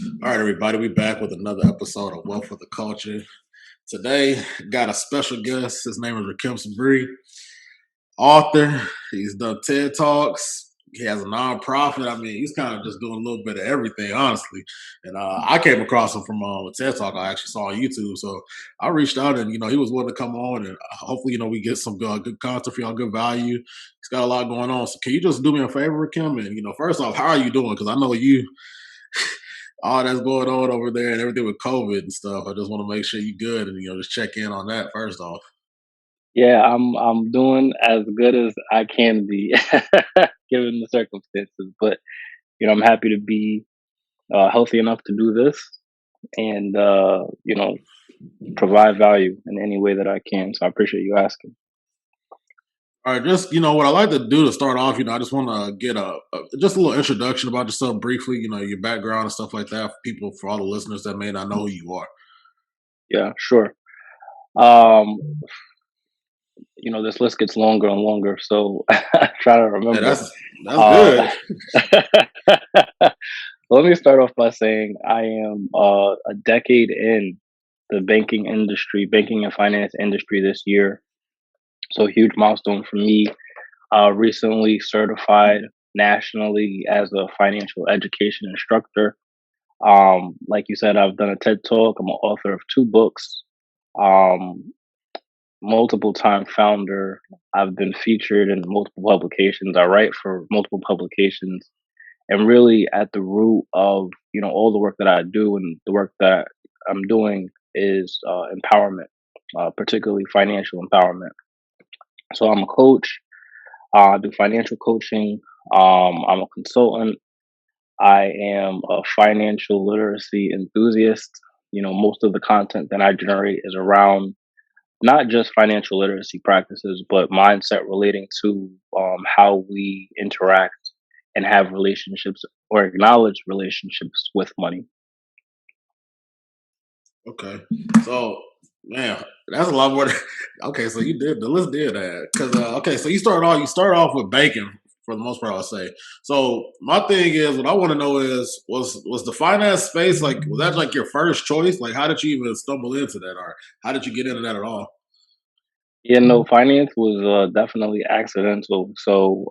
All right, everybody, we back with another episode of Wealth for the Culture. Today, got a special guest. His name is Rahkim Sabree, author. He's done TED Talks. He has a nonprofit. I mean, he's kind of just doing a little bit of everything, honestly. And I came across him from a TED Talk I actually saw on YouTube. So I reached out, and he was willing to come on, and hopefully, we get some good content for y'all, good value. He's got a lot going on. So can you just do me a favor, Kim? And first off, how are you doing? Because I know all that's going on over there and everything with COVID and stuff. I just want to make sure you're good and just check in on that first off. Yeah, I'm doing as good as I can be given the circumstances. But I'm happy to be healthy enough to do this and provide value in any way that I can. So I appreciate you asking. All right, just what I like to do to start off. I just want to get just a little introduction about yourself briefly. Your background and stuff like that for people, for all the listeners that may not know who you are. Yeah, sure. Um, this list gets longer and longer, so I try to Yeah, remember. that's Uh, good. Let me start off by saying I am a decade in the banking industry, banking and finance industry this year. So a huge milestone for me. Recently certified nationally as a financial education instructor. Like you said, I've done a TED Talk. I'm an author of two books. Um, Multiple time founder. I've been featured in multiple publications. I write for multiple publications, and really at the root of all the work that I do and the work that I'm doing is empowerment, particularly financial empowerment. So I'm a coach. I do financial coaching. I'm a consultant. I am a financial literacy enthusiast. Most of the content that I generate is around not just financial literacy practices, but mindset relating to how we interact and have relationships or acknowledge relationships with money. Okay, so man, that's a lot more. Okay, so you did the list did that because okay, so you start off with banking for the most part, I'll say. So my thing is, what I want to know is, was the finance space, like, was that like your first choice? Like, how did you even stumble into that, or how did you get into that at all? Yeah, no, finance was definitely accidental. So,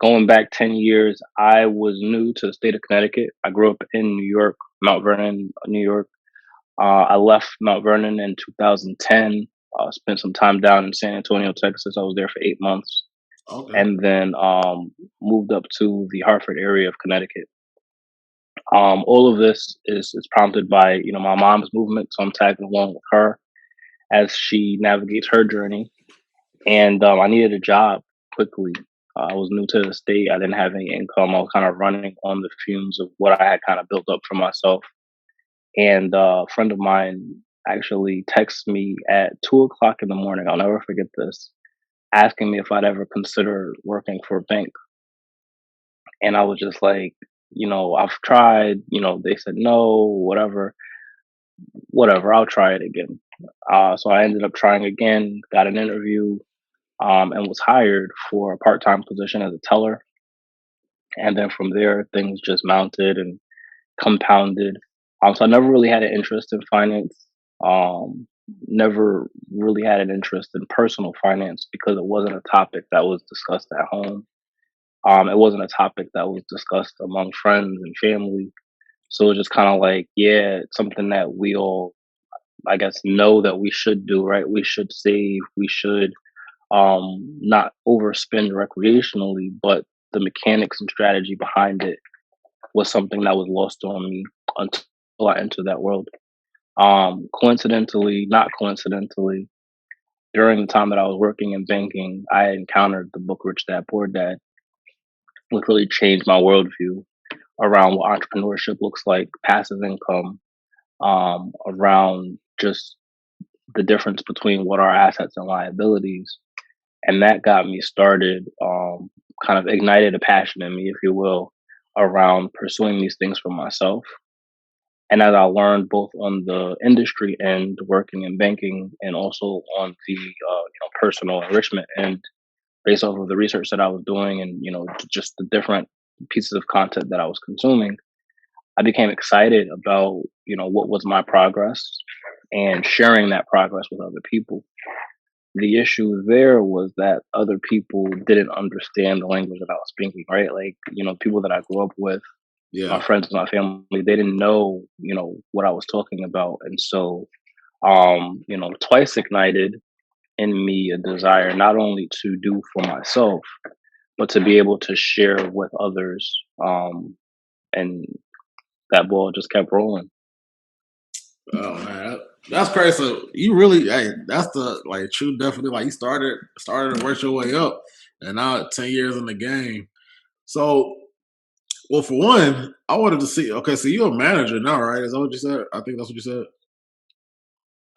going back 10 years, I was new to the state of Connecticut. I grew up in New York, Mount Vernon, New York. I left Mount Vernon in 2010, spent some time down in San Antonio, Texas. I was there for 8 months, Okay, and then moved up to the Hartford area of Connecticut. All of this is prompted by my mom's movement, so I'm tagging along with her as she navigates her journey. And I needed a job quickly. I was new to the state. I didn't have any income. I was kind of running on the fumes of what I had kind of built up for myself. And a friend of mine actually texted me at 2 o'clock in the morning. I'll never forget this, asking me if I'd ever consider working for a bank. And I was just like, I've tried. They said no, whatever. I'll try it again. So I ended up trying again, got an interview, and was hired for a part-time position as a teller. And then from there, things just mounted and compounded. So I never really had an interest in finance. Um, Never really had an interest in personal finance because it wasn't a topic that was discussed at home. It wasn't a topic that was discussed among friends and family. So it was just kind of like, yeah, it's something that we all, I guess, know that we should do, right? We should save. We should not overspend recreationally, but the mechanics and strategy behind it was something that was lost on me until I entered that world. Coincidentally, not coincidentally, during the time that I was working in banking, I encountered the book Rich Dad Poor Dad, which really changed my worldview around what entrepreneurship looks like, passive income, around just the difference between what are assets and liabilities. And that got me started, kind of ignited a passion in me, if you will, around pursuing these things for myself. And as I learned both on the industry end, working in banking, and also on the personal enrichment end, based off of the research that I was doing, and just the different pieces of content that I was consuming, I became excited about, what was my progress and sharing that progress with other people. The issue there was that other people didn't understand the language that I was speaking, right? Like, people that I grew up with, my Yeah. friends, my family, they didn't know, what I was talking about. And so, twice ignited in me a desire not only to do for myself, but to be able to share with others. And that ball just kept rolling. Oh man, that's crazy. So you really, hey, that's the like true definitely like you started to work your way up, and now 10 years in the game. So, well, for one, I wanted to see. Okay, so you're a manager now, right? Is that what you said? I think that's what you said.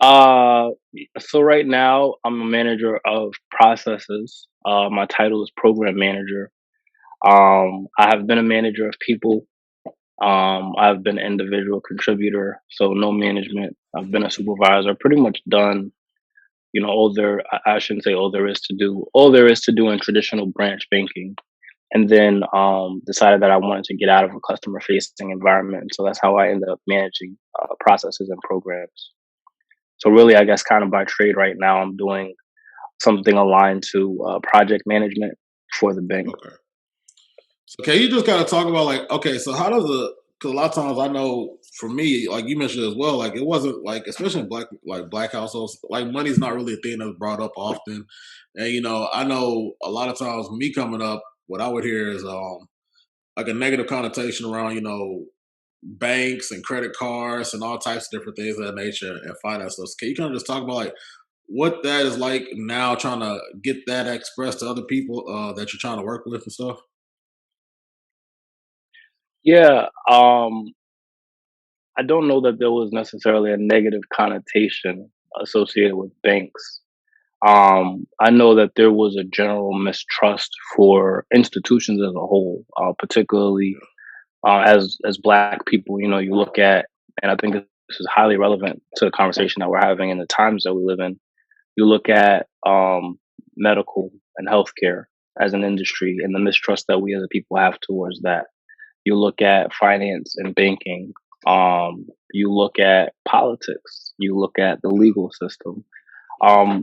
Uh, so right now I'm a manager of processes. My title is program manager. I have been a manager of people. I've been an individual contributor, so no management. I've been a supervisor. Pretty much done. All there. I shouldn't say all there is to do. All there is to do in traditional branch banking, and then decided that I wanted to get out of a customer facing environment. So that's how I ended up managing processes and programs. So really, I guess kind of by trade right now, I'm doing something aligned to project management for the bank. Okay. So can you just kind of talk about like, okay, so how does the because a lot of times I know for me, like you mentioned as well, like it wasn't like especially in black households, like money's not really a thing that's brought up often. And I know a lot of times me coming up, what I would hear is like a negative connotation around, banks and credit cards and all types of different things of that nature and finance. So can you kind of just talk about like what that is like now trying to get that expressed to other people that you're trying to work with and stuff? Yeah, I don't know that there was necessarily a negative connotation associated with banks. I know that there was a general mistrust for institutions as a whole, particularly as Black people. You look at, and I think this is highly relevant to the conversation that we're having in the times that we live in. You look at medical and healthcare as an industry and the mistrust that we as a people have towards that. You look at finance and banking. You look at politics. You look at the legal system.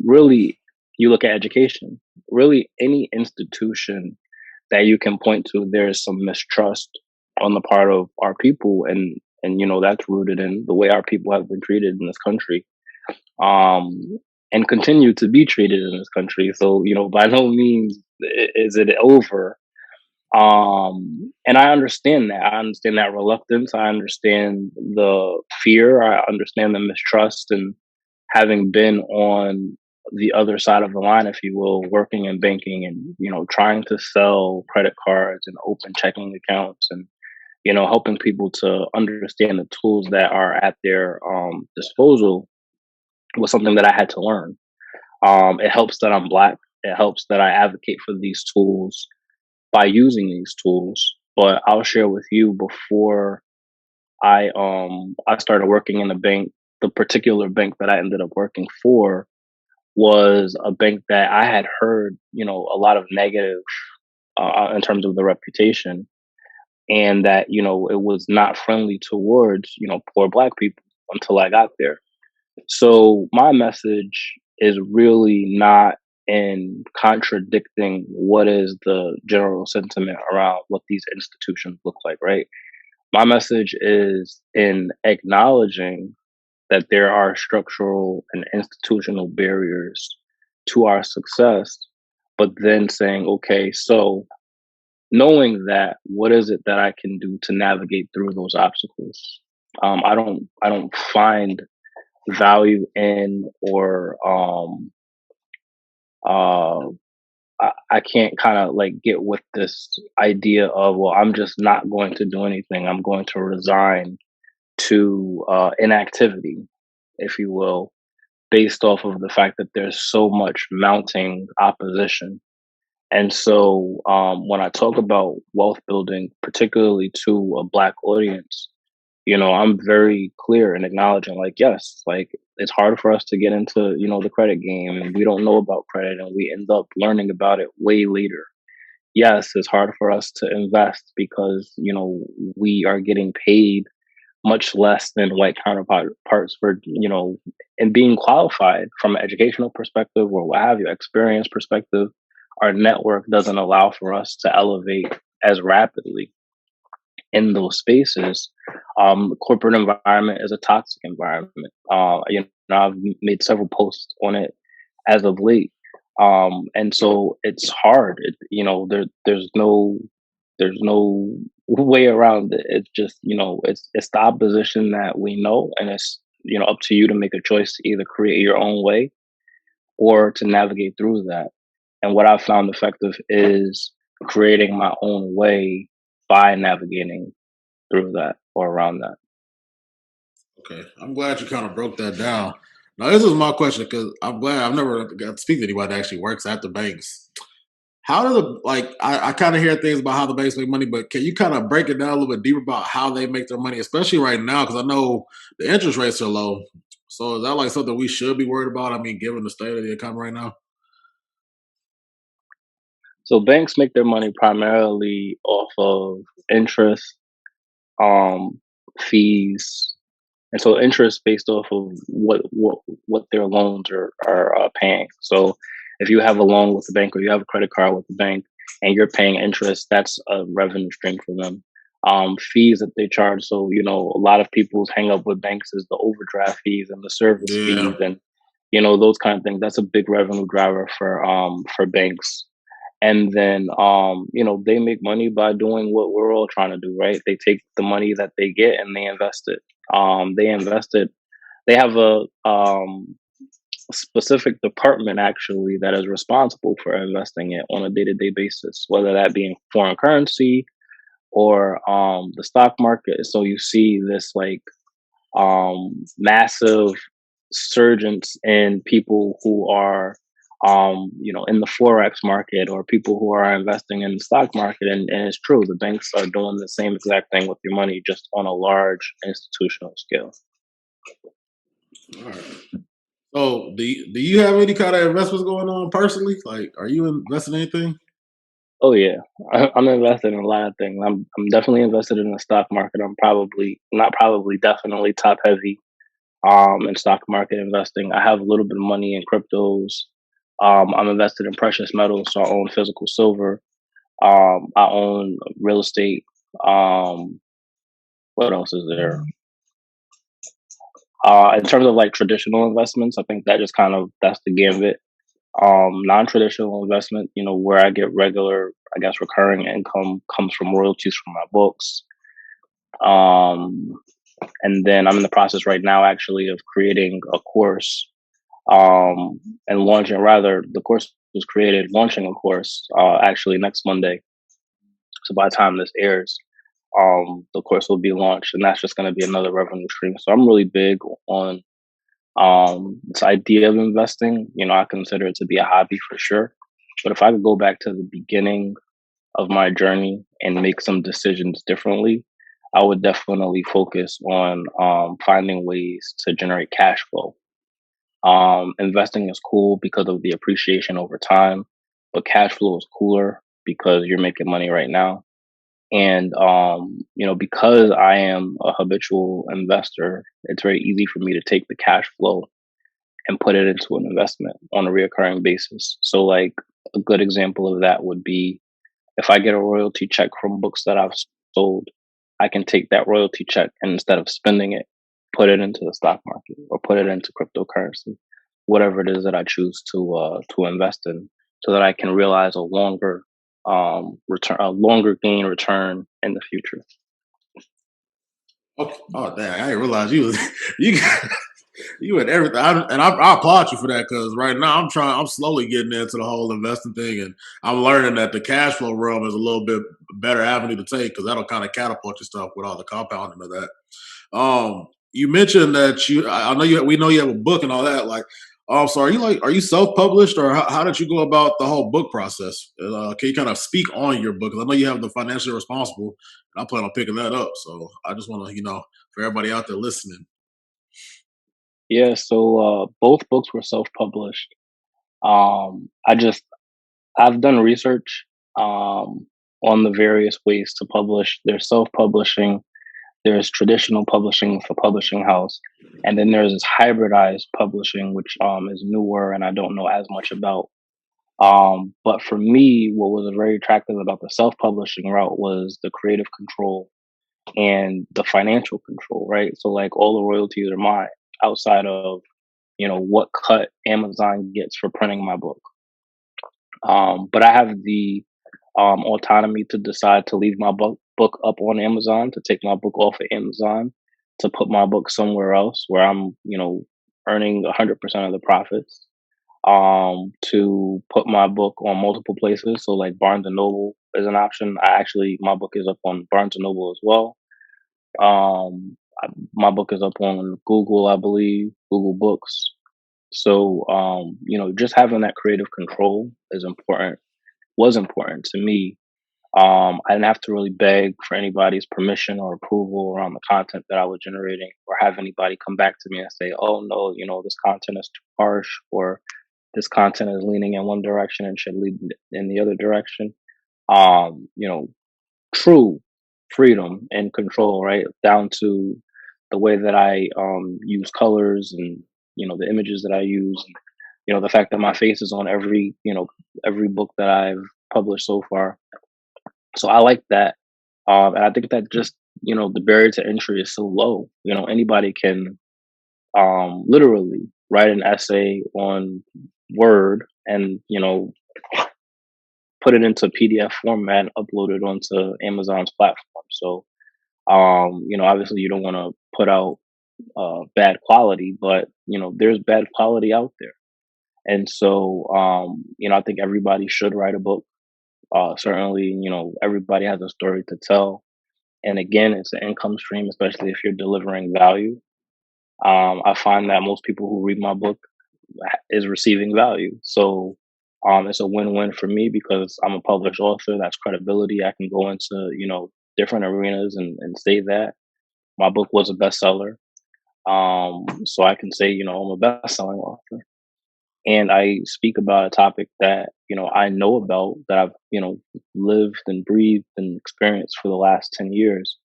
Really, you look at education. Really, any institution that you can point to, there's some mistrust on the part of our people, and that's rooted in the way our people have been treated in this country, um, and continue to be treated in this country. So by no means is it over. And I understand that. I understand that reluctance. I understand the fear. I understand the mistrust. And having been on the other side of the line, if you will, working in banking and, trying to sell credit cards and open checking accounts and, helping people to understand the tools that are at their disposal was something that I had to learn. It helps that I'm Black. It helps that I advocate for these tools by using these tools. But I'll share with you before I started working in a bank, the particular bank that I ended up working for was a bank that I had heard, a lot of negative in terms of the reputation, and that it was not friendly towards poor Black people until I got there. So my message is really not in contradicting what is the general sentiment around what these institutions look like, right? My message is in acknowledging that there are structural and institutional barriers to our success, but then saying, okay, so knowing that, what is it that I can do to navigate through those obstacles? I don't find value in or uh I can't kind of like get with this idea of, well, I'm just not going to do anything. I'm going to resign to inactivity, if you will, based off of the fact that there's so much mounting opposition. And so when I talk about wealth building, particularly to a Black audience, I'm very clear in acknowledging, like, yes, like it's hard for us to get into, the credit game, and we don't know about credit, and we end up learning about it way later. yes, it's hard for us to invest because, we are getting paid much less than white counterparts for, and being qualified from an educational perspective or what have you, experience perspective. Our network doesn't allow for us to elevate as rapidly in those spaces. The corporate environment is a toxic environment. I've made several posts on it as of late, and so it's hard. There's no way around it. It's just it's the opposition that we know, and it's up to you to make a choice to either create your own way or to navigate through that. And what I've found effective is creating my own way by navigating through that or around that. Okay, I'm glad you kind of broke that down. Now, this is my question because I'm glad I've never got to speak to anybody that actually works at the banks. How do the like? I kind of hear things about how the banks make money, but can you kind of break it down a little bit deeper about how they make their money, especially right now? Because I know the interest rates are low. So is that like something we should be worried about? I mean, given the state of the economy right now. So banks make their money primarily off of interest, um, fees, and so interest based off of what their loans are paying. So if you have a loan with the bank or you have a credit card with the bank and you're paying interest, that's a revenue stream for them. Fees that they charge. So a lot of people's hang up with banks is the overdraft fees and the service fees Yeah, and those kind of things. That's a big revenue driver for banks. And then they make money by doing what we're all trying to do, right? They take the money that they get and they invest it. They invest it. They have a specific department actually that is responsible for investing it on a day-to-day basis, whether that be in foreign currency or the stock market. So you see this like massive surgence in people who are in the forex market or people who are investing in the stock market, and it's true, the banks are doing the same exact thing with your money, just on a large institutional scale. all right. So do you have any kind of investments going on personally? Like, are you investing in anything? Oh yeah, I'm invested in a lot of things. I'm definitely invested in the stock market. I'm probably not probably definitely top heavy in stock market investing. I have a little bit of money in cryptos. I'm invested in precious metals, so I own physical silver. I own real estate. Um, what else is there? In terms of like traditional investments, I think that just kind of that's the gambit. Non-traditional investment, where I get regular, I guess, recurring income comes from royalties from my books. Um, and then I'm in the process right now, actually, of creating a course and launching. Rather, the course was created, launching a course actually next Monday. So by the time this airs, the course will be launched, and that's just going to be another revenue stream. So I'm really big on this idea of investing. I consider it to be a hobby for sure. But if I could go back to the beginning of my journey and make some decisions differently, I would definitely focus on finding ways to generate cash flow. Investing is cool because of the appreciation over time, but cash flow is cooler because you're making money right now. And because I am a habitual investor, it's very easy for me to take the cash flow and put it into an investment on a reoccurring basis. So, like a good example of that would be if I get a royalty check from books that I've sold, I can take that royalty check and instead of spending it, put it into the stock market or put it into cryptocurrency, whatever it is that I choose to invest in, so that I can realize a longer return, a longer gain return in the future. Oh, oh, damn! I didn't realize you was you. You and everything, I applaud you for that because right now I'm slowly getting into the whole investing thing, and I'm learning that the cash flow realm is a little bit better avenue to take because that'll kind of catapult your stuff with all the compounding of that. You mentioned that I know we know you have a book and all that. Like, so are you self published or how did you go about the whole book process? Can you kind of speak on your book? 'Cause I know you have the financially responsible, and I plan on picking that up. So I just want to for everybody out there listening. Yeah, so both books were self-published. I just I've done research. um, on the various ways to publish. There's self-publishing, there's traditional publishing with a publishing house, and then there's this hybridized publishing, which is newer and I don't know as much about. But for me, what was very attractive about the self-publishing route was the creative control and the financial control, right? So like all the royalties are mine outside of, what cut Amazon gets for printing my book. But I have the autonomy to decide to leave my book up on Amazon, to take my book off of Amazon, to put my book somewhere else where I'm, earning 100% of the profits. To put my book on multiple places. So like Barnes and Noble is an option. My book is up on Barnes and Noble as well. My book is up on Google, I believe, Google Books. So, just having that creative control is important, was important to me. I didn't have to really beg for anybody's permission or approval around the content that I was generating, or have anybody come back to me and say, oh, no, this content is too harsh, or this content is leaning in one direction and should lead in the other direction. Um, you know, True freedom and control, right? Down to the way that I use colors and the images that I use, and the fact that my face is on every book that I've published so far. So I like that, and I think that just the barrier to entry is so low. Anybody can literally write an essay on Word and put it into PDF format and upload it onto Amazon's platform. So obviously you don't want to put out bad quality, but there's bad quality out there, and so I think everybody should write a book. Certainly, everybody has a story to tell, and again, it's an income stream, especially if you're delivering value. I find that most people who read my book is receiving value. So it's a win-win for me because I'm a published author. That's credibility. I can go into, different arenas and say that my book was a bestseller. So I can say, I'm a best-selling author. And I speak about a topic that, I know about, that I've, lived and breathed and experienced for the last 10 years,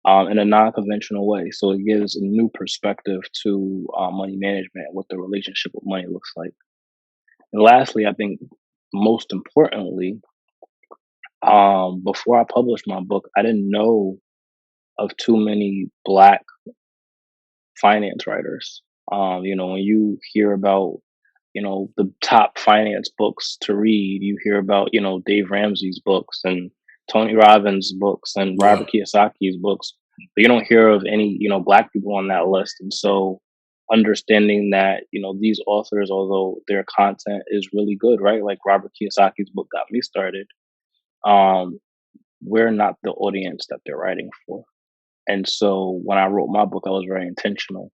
in a non-conventional way. So it gives a new perspective to money management, what the relationship with money looks like. And lastly, I think most importantly, before I published my book, I didn't know of too many Black finance writers. When you hear about, the top finance books to read, you hear about, Dave Ramsey's books and Tony Robbins' books and Yeah. Robert Kiyosaki's books, but you don't hear of any, Black people on that list. And so understanding that, these authors, although their content is really good, right? Like Robert Kiyosaki's book got me started. Um, we're not the audience that they're writing for. And so when I wrote my book, I was very intentional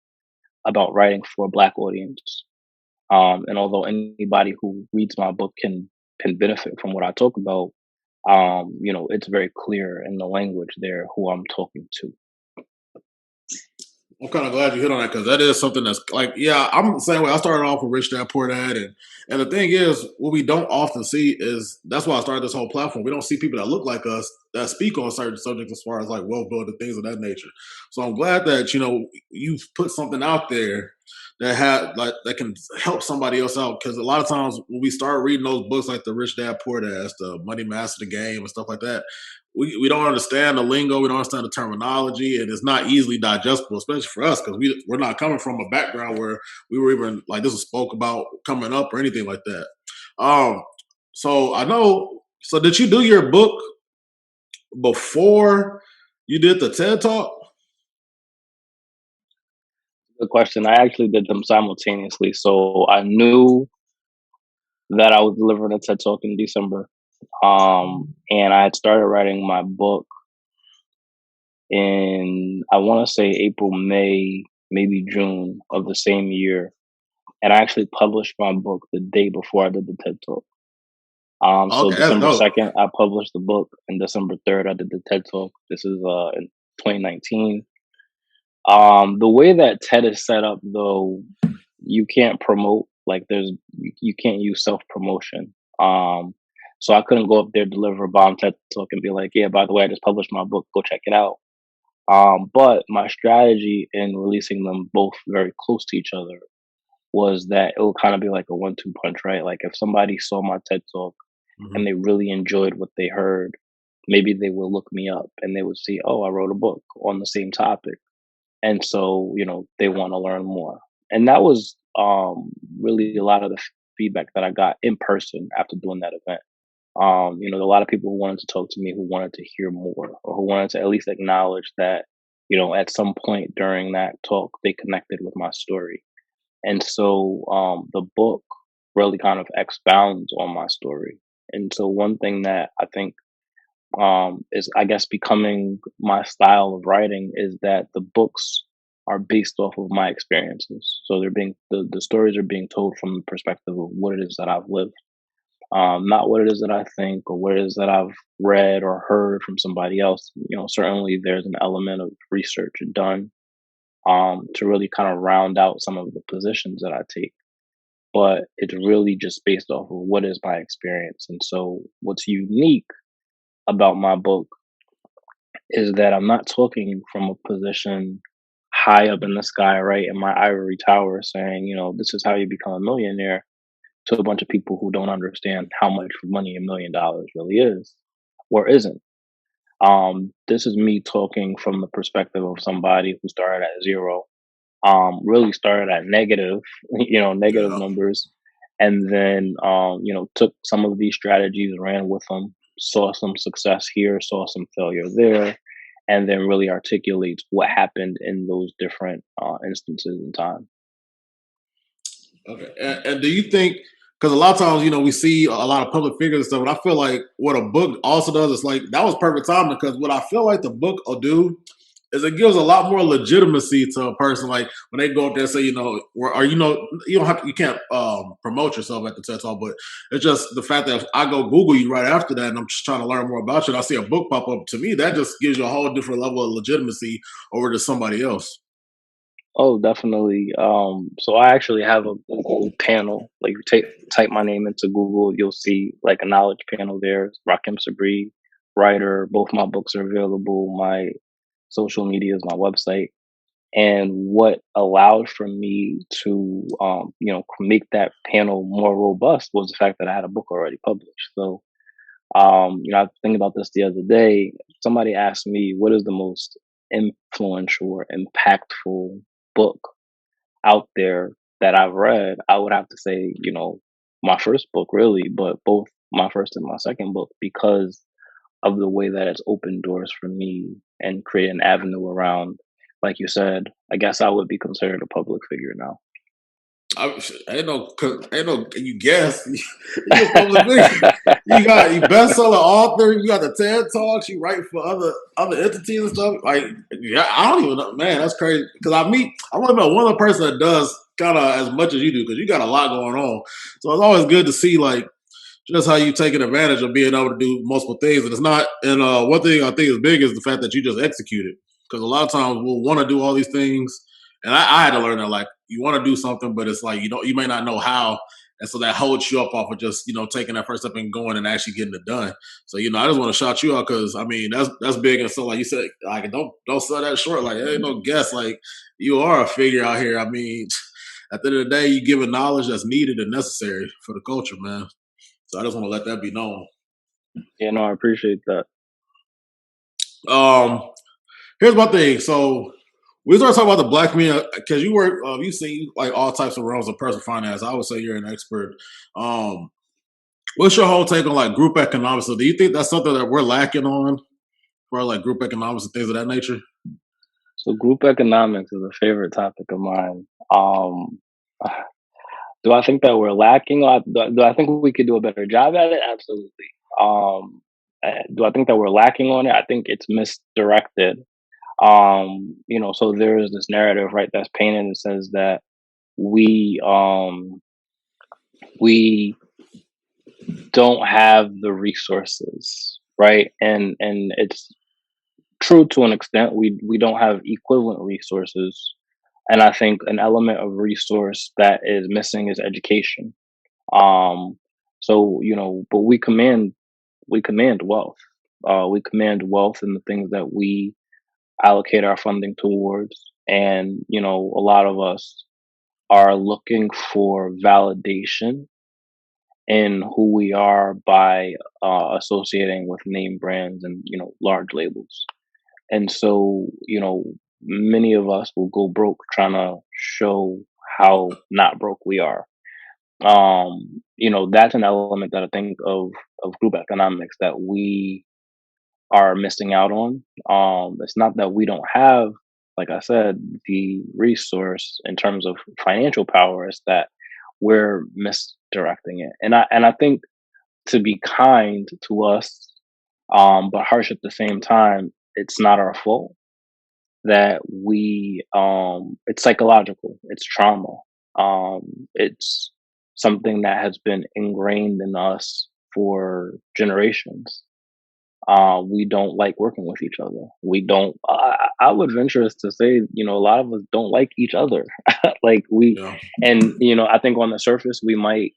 about writing for a Black audience. And although anybody who reads my book can benefit from what I talk about, it's very clear in the language there who I'm talking to. I'm kind of glad you hit on that because that is something that's like, yeah, I'm the same way. I started off with Rich Dad Poor Dad, and the thing is, what we don't often see is that's why I started this whole platform. We don't see people that look like us that speak on certain subjects as far as like wealth building things of that nature. So I'm glad that you've put something out there that that can help somebody else out because a lot of times when we start reading those books like the Rich Dad Poor Dad, the Money Master the Game and stuff like that, we don't understand the lingo, we don't understand the terminology, and it's not easily digestible, especially for us because we're not coming from a background where we were even like this was spoke about coming up or anything like that. Um, so I know. So did you do your book before you did the TED Talk? Good question. I actually did them simultaneously. So I knew that I was delivering a TED Talk in December. And I had started writing my book in, I want to say April, May, maybe June of the same year. And I actually published my book the day before I did the TED Talk. So Okay, that's December dope. 2nd, I published the book, and December 3rd, I did the TED Talk. This is in 2019. The way that TED is set up, though, you can't promote, like you can't use self promotion. So I couldn't go up there, deliver a bomb TED talk, and be like, "Yeah, by the way, I just published my book. Go check it out." But my strategy in releasing them both very close to each other was that it would kind of be like a 1-2 punch, right? Like if somebody saw my TED talk Hmm. and they really enjoyed what they heard, maybe they will look me up and they would see, oh, I wrote a book on the same topic. And so, they want to learn more. And that was really a lot of the feedback that I got in person after doing that event. A lot of people who wanted to talk to me, who wanted to hear more, or who wanted to at least acknowledge that, at some point during that talk, they connected with my story. And so the book really kind of expounds on my story. And so one thing that I think is, I guess, becoming my style of writing is that the books are based off of my experiences. So the stories are being told from the perspective of what it is that I've lived, not what it is that I think or what it is that I've read or heard from somebody else. Certainly there's an element of research done to really kind of round out some of the positions that I take. But it's really just based off of what is my experience. And so, what's unique about my book is that I'm not talking from a position high up in the sky, right, in my ivory tower, saying, this is how you become a millionaire to a bunch of people who don't understand how much money $1 million really is or isn't. This is me talking from the perspective of somebody who started at zero, really started at negative, negative Yeah. numbers, and then, took some of these strategies, ran with them, saw some success here, saw some failure there, and then really articulates what happened in those different instances in time. Okay. And do you think, because a lot of times, we see a lot of public figures and stuff, and I feel like what a book also does is like, that was perfect timing because what I feel like the book will do is it gives a lot more legitimacy to a person. Like when they go up there and say, or you don't have to, you can't promote yourself at the TED Talk, but it's just the fact that if I go Google you right after that and I'm just trying to learn more about you, and I see a book pop up, to me, that just gives you a whole different level of legitimacy over to somebody else. Oh, definitely. So I actually have a Google panel. Like, you type my name into Google, you'll see like a knowledge panel there. Rahkim Sabree, writer. Both my books are available. My social media is my website. And what allowed for me to, make that panel more robust was the fact that I had a book already published. So, I was thinking about this the other day. Somebody asked me, what is the most influential or impactful book out there that I've read? I would have to say, my first book, really, but both my first and my second book, because of the way that it's opened doors for me and create an avenue around, like you said, I guess I would be considered a public figure now. I, ain't no, you guess. You a public figure. You bestseller author. You got the TED Talks. You write for other entities and stuff. Like, yeah, I don't even know, man. That's crazy. Because I only met one other person that does kind of as much as you do. Because you got a lot going on. So it's always good to see like just how you taking advantage of being able to do multiple things. And it's not. And one thing I think is big is the fact that you just execute it. Because a lot of times we'll want to do all these things, and I had to learn that like you want to do something, but it's like you may not know how, and so that holds you up off of just taking that first step and going and actually getting it done. So I just want to shout you out because I mean that's big, and so like you said, like don't sell that short. Like there ain't no guess. Like you are a figure out here. I mean, at the end of the day, you giving knowledge that's needed and necessary for the culture, man. So I just want to let that be known. Yeah, no, I appreciate that. Um, Here's my thing. So we start talking about the black community because you work, you see like all types of realms of personal finance. I would say you're an expert. Um, what's your whole take on like group economics? So do you think that's something that we're lacking on for like group economics and things of that nature? So, group economics is a favorite topic of mine. Um, do I think that we're lacking? Do I think we could do a better job at it? Absolutely. Do I think that we're lacking on it? I think it's misdirected. So there is this narrative, right, that's painted that says that we we don't have the resources, right? And it's true to an extent. We don't have equivalent resources, and I think an element of resource that is missing is education. Um, So, but we command wealth. We command wealth in the things that we allocate our funding towards. And, a lot of us are looking for validation in who we are by associating with name brands and, large labels. And so, many of us will go broke trying to show how not broke we are. That's an element that I think of group economics that we are missing out on. It's not that we don't have, like I said, the resource in terms of financial power. It's that we're misdirecting it, and I think, to be kind to us, but harsh at the same time, it's not our fault that it's psychological, it's trauma, it's something that has been ingrained in us for generations. We don't like working with each other. We don't. I would venture us to say, a lot of us don't like each other. like we, Yeah. and I think on the surface we might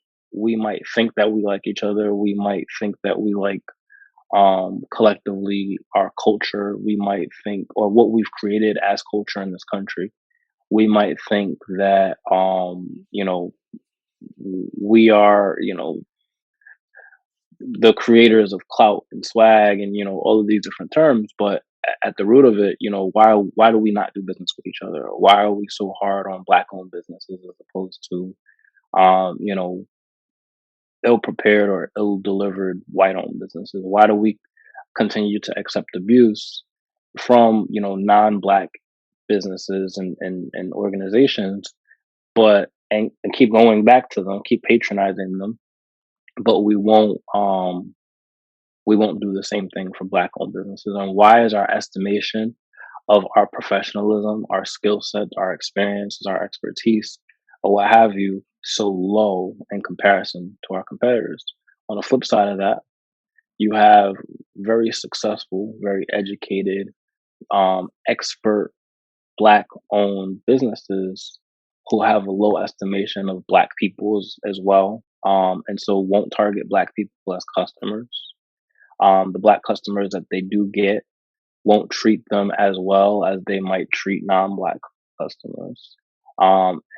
think that we like each other. We might think that we like collectively our culture. We might think, or what we've created as culture in this country. We might think that we are the creators of clout and swag and all of these different terms, but at the root of it, why do we not do business with each other? Why are we so hard on black owned businesses as opposed to um you know ill prepared or ill delivered white owned businesses? Why do we continue to accept abuse from non-black businesses and organizations, but and keep going back to them, keep patronizing them, but we won't do the same thing for black owned businesses? And why is our estimation of our professionalism, our skill set, our experiences, our expertise, or what have you, so low in comparison to our competitors? On the flip side of that, you have very successful, very educated, expert black owned businesses who have a low estimation of black people as well. And so won't target black people as customers. The black customers that they do get won't treat them as well as they might treat non-black customers.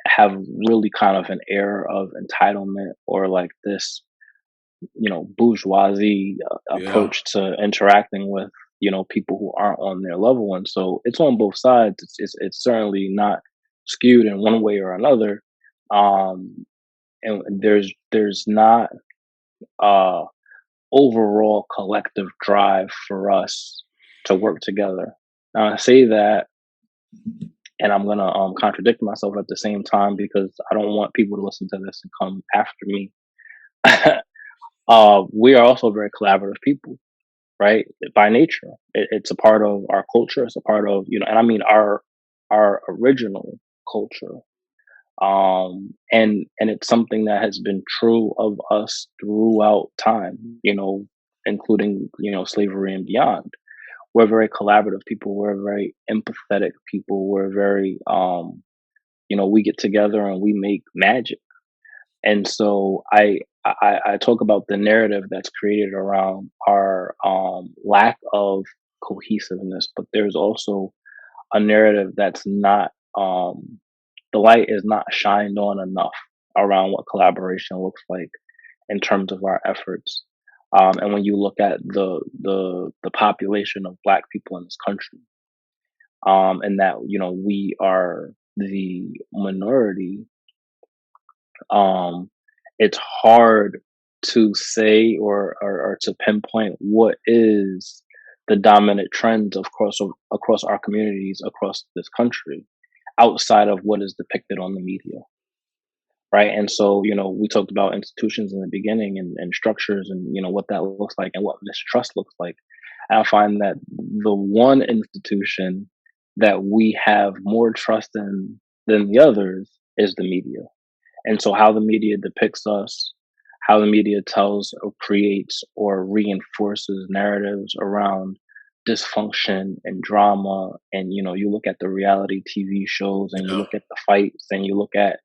Have really kind of an air of entitlement, or like this, bourgeoisie Yeah. approach to interacting with, people who aren't on their level. And so it's on both sides. It's certainly not skewed in one way or another. Um, and there's not uh overall collective drive for us to work together. Now I say that, and I'm gonna contradict myself at the same time because I don't want people to listen to this and come after me. We are also very collaborative people, right? By nature, it's a part of our culture. It's a part of, and I mean our original culture. And it's something that has been true of us throughout time, including slavery and beyond. We're very collaborative people. We're very empathetic people. We're very we get together and we make magic. And so I talk about the narrative that's created around our lack of cohesiveness, but there's also a narrative that's not the light is not shined on enough around what collaboration looks like in terms of our efforts. And when you look at the population of Black people in this country, and that we are the minority, um, it's hard to say or to pinpoint what is the dominant trends across our communities across this country outside of what is depicted on the media, right? And so we talked about institutions in the beginning, and structures, and what that looks like and what mistrust looks like. And I find that the one institution that we have more trust in than the others is the media. And so, how the media depicts us, how the media tells or creates or reinforces narratives around dysfunction and drama. And, you look at the reality TV shows, and you Yeah. look at the fights, and you look at,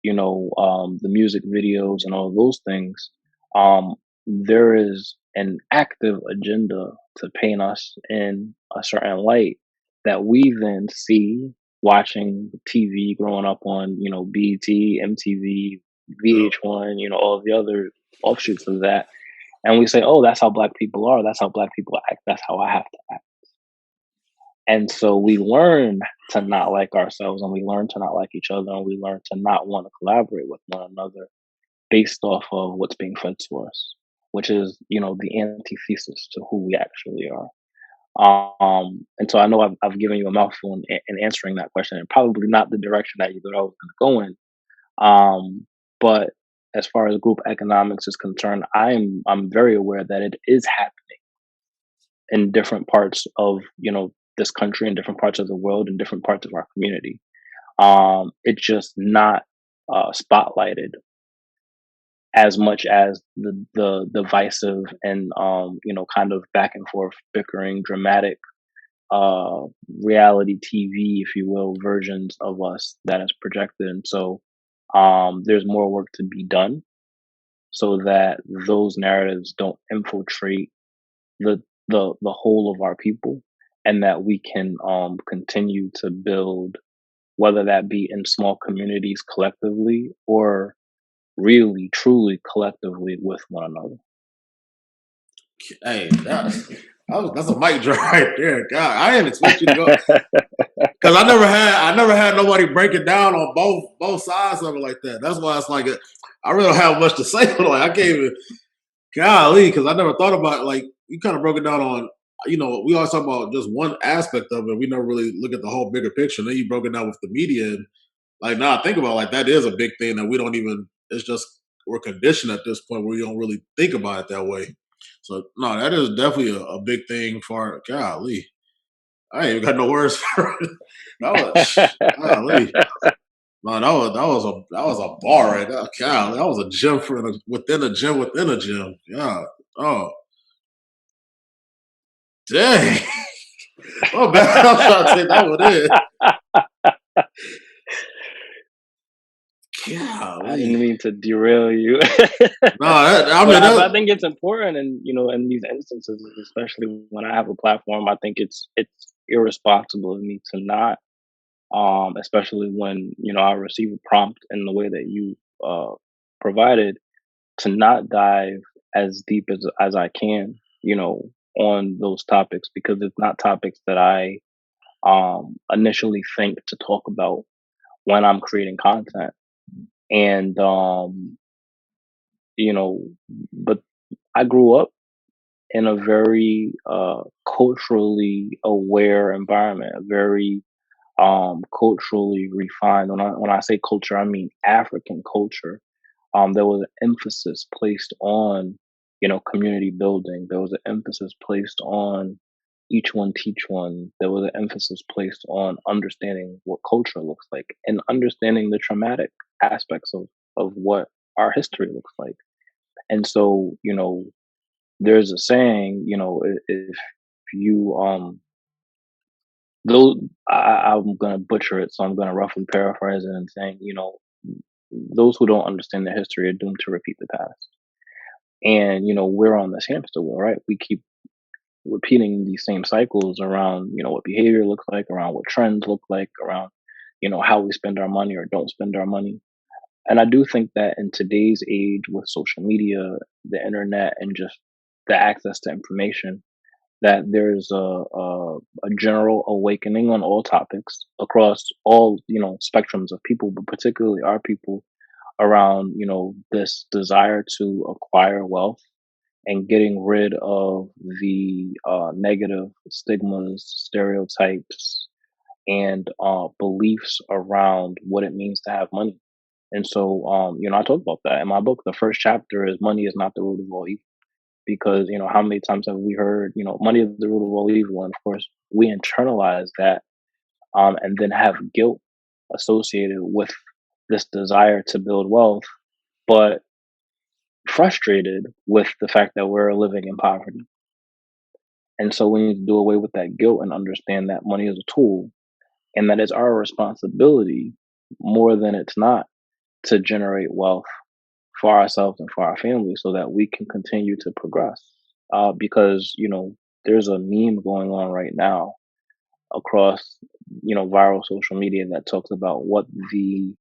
the music videos and all those things. um, there is an active agenda to paint us in a certain light that we then see watching TV, growing up on, BET, MTV, Yep. VH1, all of the other offshoots of that. And we say, oh, that's how black people are. That's how black people act. That's how I have to act. And so we learn to not like ourselves, and we learn to not like each other, and we learn to not want to collaborate with one another based off of what's being fed to us, which is, the antithesis to who we actually are. And so I know I've given you a mouthful in answering that question, and probably not the direction that you thought I was going to go in. But as far as group economics is concerned, I'm very aware that it is happening in different parts of this country, in different parts of the world, in different parts of our community. It's just not spotlighted as much as the divisive and kind of back and forth bickering dramatic uh reality TV, if you will, versions of us that is projected. And so there's more work to be done so that those narratives don't infiltrate the whole of our people, and that we can continue to build, whether that be in small communities collectively or really truly collectively with one another. Hey, that's a mic drop right there. God, I didn't expect you to go because I never had nobody break it down on both sides of it like that. That's why it's like I really don't have much to say. Like I can't even golly, because I never thought about it. Like you kind of broke it down on. We always talk about just one aspect of it. We never really look at the whole bigger picture. And then you broke it down with the media, and like now I think about it, like that is a big thing that we don't even. It's just we're conditioned at this point where we don't really think about it that way. So no, that is definitely a big thing for golly. I ain't even got no words for it. That was golly. No, that was a bar right there. God, that was a gym within a gym within a gym. Yeah. Oh, dang. Oh, bad. I'm trying to take that one in. I didn't Golly. mean to derail you. No, I But mean I that. think it's important, and in these instances, especially when I have a platform, I think it's irresponsible of me to not, especially when I receive a prompt in the way that you provided, to not dive as deep as I can, on those topics, because it's not topics that I initially think to talk about when I'm creating content. And you know, but I grew up in a very culturally aware environment, a very culturally refined. When I say culture, I mean African culture. There was an emphasis placed on community building. There was an emphasis placed on each one teach one. There was an emphasis placed on understanding what culture looks like and understanding the traumatic aspects of what our history looks like. And so, there's a saying, if you though I'm gonna butcher it, so I'm gonna roughly paraphrase it and saying, those who don't understand their history are doomed to repeat the past. And we're on this hamster wheel, right? We keep repeating these same cycles around, what behavior looks like, around what trends look like, around, how we spend our money or don't spend our money. And I do think that in today's age with social media, the internet, and just the access to information, that there's a general awakening on all topics across all spectrums of people, but particularly our people, around this desire to acquire wealth and getting rid of the negative stigmas, stereotypes, and beliefs around what it means to have money. And so, I talk about that in my book. The first chapter is money is not the root of all evil, because how many times have we heard money is the root of all evil, and of course we internalize that, and then have guilt associated with this desire to build wealth, but frustrated with the fact that we're living in poverty. And so we need to do away with that guilt and understand that money is a tool, and that it's our responsibility, more than it's not, to generate wealth for ourselves and for our family so that we can continue to progress. Because, there's a meme going on right now across, viral social media that talks about what the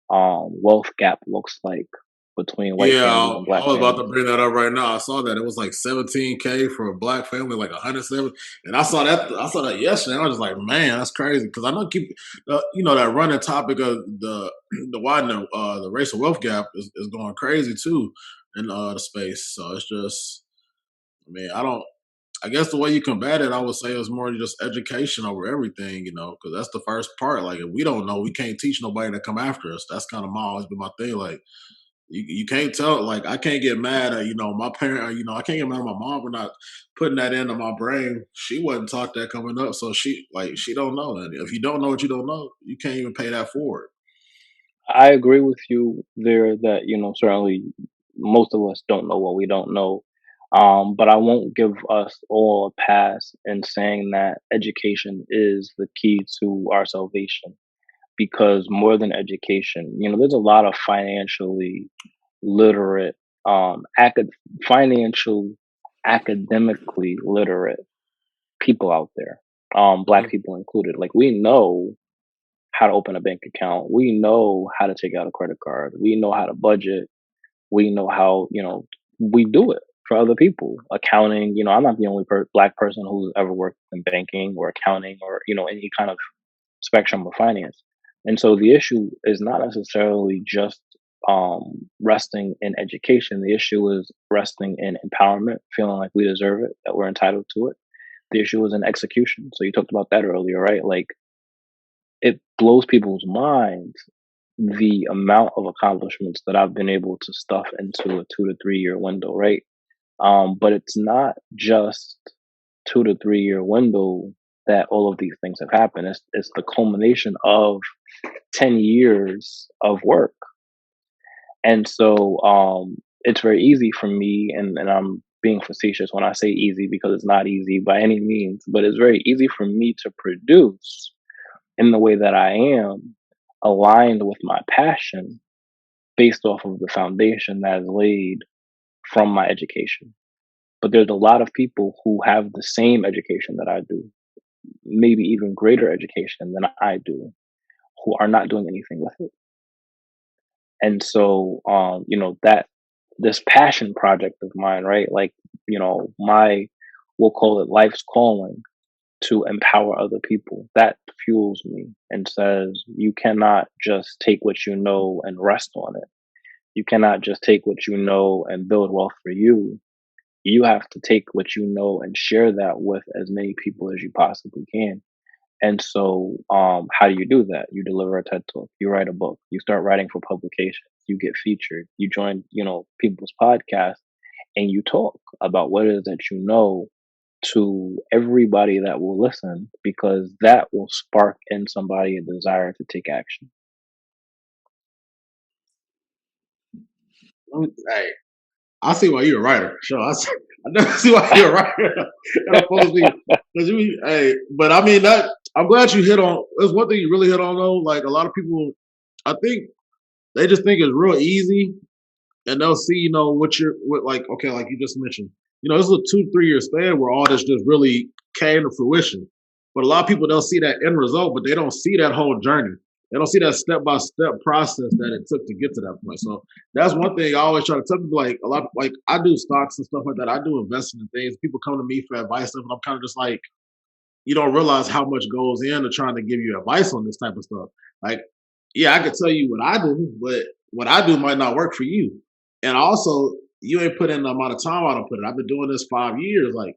wealth gap looks like between white Yeah, families and I black was about to families. bring that up right now. I saw that it was like 17K for a black family, like 107, and I saw that. I saw that yesterday. And I was just like, man, that's crazy. Because I know that running topic of the widening the racial wealth gap is going crazy too in the space. So it's just, I mean, I don't. I guess the way you combat it, I would say, is more just education over everything, because that's the first part. Like, if we don't know, we can't teach nobody to come after us. That's kind of always been my thing. Like, you can't tell, like, I can't get mad at my parent. I can't get mad at my mom for not putting that into my brain. She wasn't taught that coming up, so she don't know. And if you don't know what you don't know, you can't even pay that forward. I agree with you there that, certainly most of us don't know what we don't know. But I won't give us all a pass in saying that education is the key to our salvation, because more than education, there's a lot of financially literate, financial, academically literate people out there, black people included. Like, we know how to open a bank account. We know how to take out a credit card. We know how to budget. We know how, we do it for other people. Accounting, I'm not the only black person who's ever worked in banking or accounting or, any kind of spectrum of finance. And so the issue is not necessarily just resting in education. The issue is resting in empowerment, feeling like we deserve it, that we're entitled to it. The issue is in execution. So you talked about that earlier, right? Like, it blows people's minds the amount of accomplishments that I've been able to stuff into a 2 to 3 year window, right? But it's not just 2 to 3 year window that all of these things have happened. It's the culmination of 10 years of work. And so it's very easy for me, and I'm being facetious when I say easy because it's not easy by any means, but it's very easy for me to produce in the way that I am, aligned with my passion based off of the foundation that is laid from my education. But there's a lot of people who have the same education that I do, maybe even greater education than I do, who are not doing anything with it. And so, that this passion project of mine, right? Like, we'll call it life's calling to empower other people. That fuels me and says, you cannot just take what you know and rest on it. You cannot just take what you know and build wealth for you. You have to take what you know and share that with as many people as you possibly can. And so, how do you do that? You deliver a TED talk, you write a book, you start writing for publications, you get featured, you join, people's podcasts, and you talk about what it is that you know to everybody that will listen, because that will spark in somebody a desire to take action. Hey, I see why you're a writer. Sure, I never see why you're a writer. Gotta post me because hey, but I mean that. I'm glad you hit on. There's one thing you really hit on though. Like a lot of people, I think they just think it's real easy, and they'll see, like, okay, like you just mentioned, this is a 2 3 year span where all this just really came to fruition. But a lot of people don't see that end result, but they don't see that whole journey. They don't see that step by step process that it took to get to that point. So that's one thing I always try to tell people. Like a lot, like I do stocks and stuff like that. I do investing in things. People come to me for advice, and I'm kind of just like, you don't realize how much goes into trying to give you advice on this type of stuff. Like, yeah, I could tell you what I do, but what I do might not work for you. And also, you ain't put in the amount of time I don't put in. I've been doing this 5 years. Like,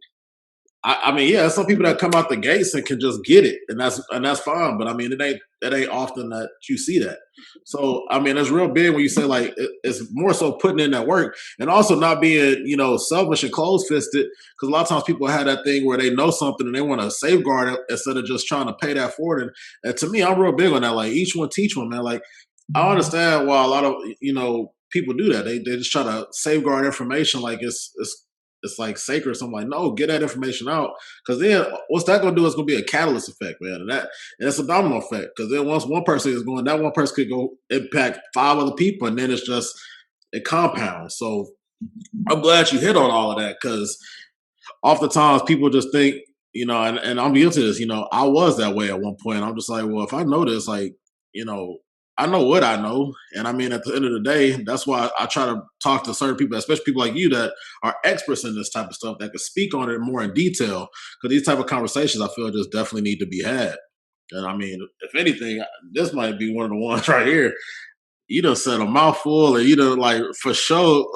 I mean, yeah, some people that come out the gates and can just get it, and that's fine. But I mean, it ain't often that you see that. So I mean, it's real big when you say like it's more so putting in that work, and also not being selfish and close fisted. Because a lot of times people have that thing where they know something and they want to safeguard it instead of just trying to pay that forward. And to me, I'm real big on that. Like each one teach one, man. Like I understand why a lot of people do that. They just try to safeguard information like it's like sacred. So I'm like, no, get that information out, because then what's that gonna do is gonna be a catalyst effect, man, and it's a domino effect. Because then once one person is going, that one person could go impact 5 other people, and then it's just it compounds. So I'm glad you hit on all of that because oftentimes people just think, and I'm guilty of this, I was that way at one point. I'm just like, well, if I know this, like, you know, I know what I know. And I mean, at the end of the day, that's why I try to talk to certain people, especially people like you that are experts in this type of stuff that can speak on it more in detail. Because these type of conversations, I feel, just definitely need to be had. And I mean, if anything, this might be one of the ones right here. You done said a mouthful, and you done like for sure.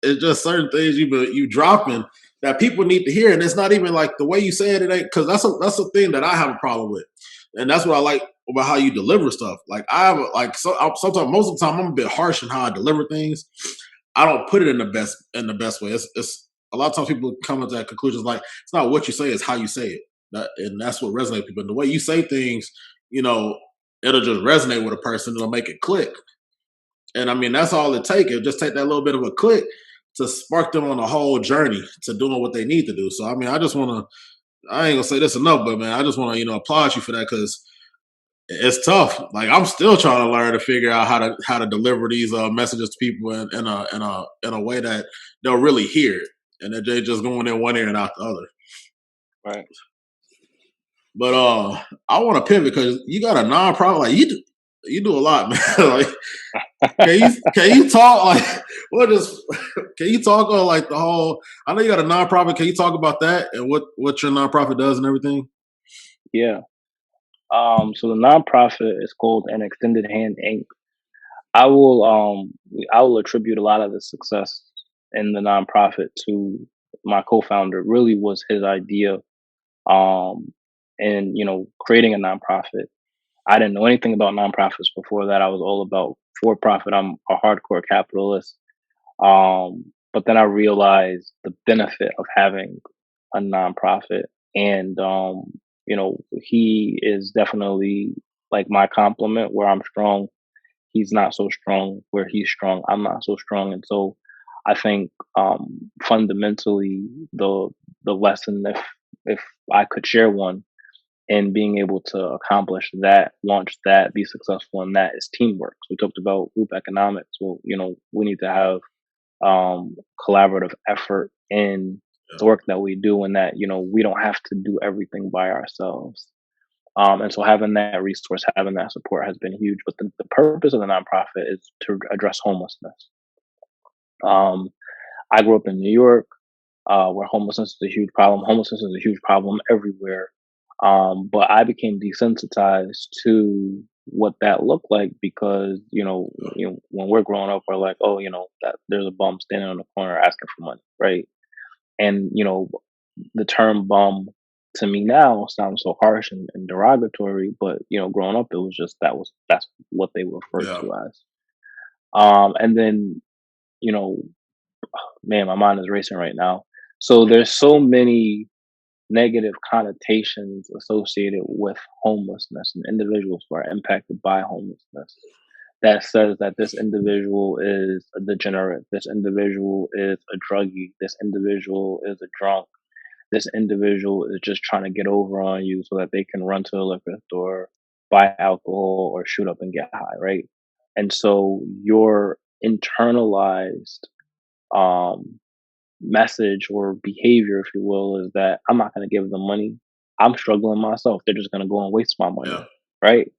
It's just certain things you dropping that people need to hear, and it's not even like the way you say it. It ain't because that's a thing that I have a problem with, and that's what I like about how you deliver stuff. Like I have sometimes most of the time I'm a bit harsh in how I deliver things. I don't put it in the best way. It's a lot of times people come to that conclusion. Like it's not what you say, it's how you say it, and that's what resonates with people. And the way you say things, you know, it'll just resonate with a person. It'll make it click. And I mean, that's all it takes. It just take that little bit of a click to spark them on a whole journey to doing what they need to do. So I mean, I just want to. I ain't gonna say this enough, but man, I just want to applaud you for that because it's tough. Like I'm still trying to learn to figure out how to deliver these messages to people in a way that they'll really hear it, and that they just going in one ear and out the other. Right. But I want to pivot because you got a nonprofit. Like you do a lot, man. Like can you talk like what is can you talk on like the whole I know you got a nonprofit, can you talk about that and what your nonprofit does and everything? Yeah. So the nonprofit is called An Extended Hand Inc. I will I will attribute a lot of the success in the nonprofit to my co-founder. It really was his idea. And creating a nonprofit. I didn't know anything about nonprofits before that. I was all about for profit. I'm a hardcore capitalist. But then I realized the benefit of having a nonprofit, and he is definitely like my complement. Where I'm strong, he's not so strong. Where he's strong, I'm not so strong. And so I think fundamentally the lesson, if I could share one, and being able to accomplish that, launch that, be successful in that is teamwork. So we talked about group economics. Well, we need to have collaborative effort in the Yeah. work that we do, and that we don't have to do everything by ourselves. And so having that resource, having that support has been huge. But the purpose of the nonprofit is to address homelessness. Um, I grew up in New York, where homelessness is a huge problem. Homelessness is a huge problem everywhere. But I became desensitized to what that looked like because when we're growing up, we're like, oh, that there's a bum standing on the corner asking for money, right? And the term bum to me now sounds so harsh and derogatory, but growing up, it was just that's what they referred Yeah. to as. And then you know, man, my mind is racing right now. So there's so many negative connotations associated with homelessness and individuals who are impacted by homelessness that says that this individual is a degenerate, this individual is a druggie, this individual is a drunk, this individual is just trying to get over on you so that they can run to a liquor store, buy alcohol, or shoot up and get high, right? And so your internalized um, message or behavior, if you will, is that I'm not going to give them money. I'm struggling myself. They're just going to go and waste my money, Yeah. right?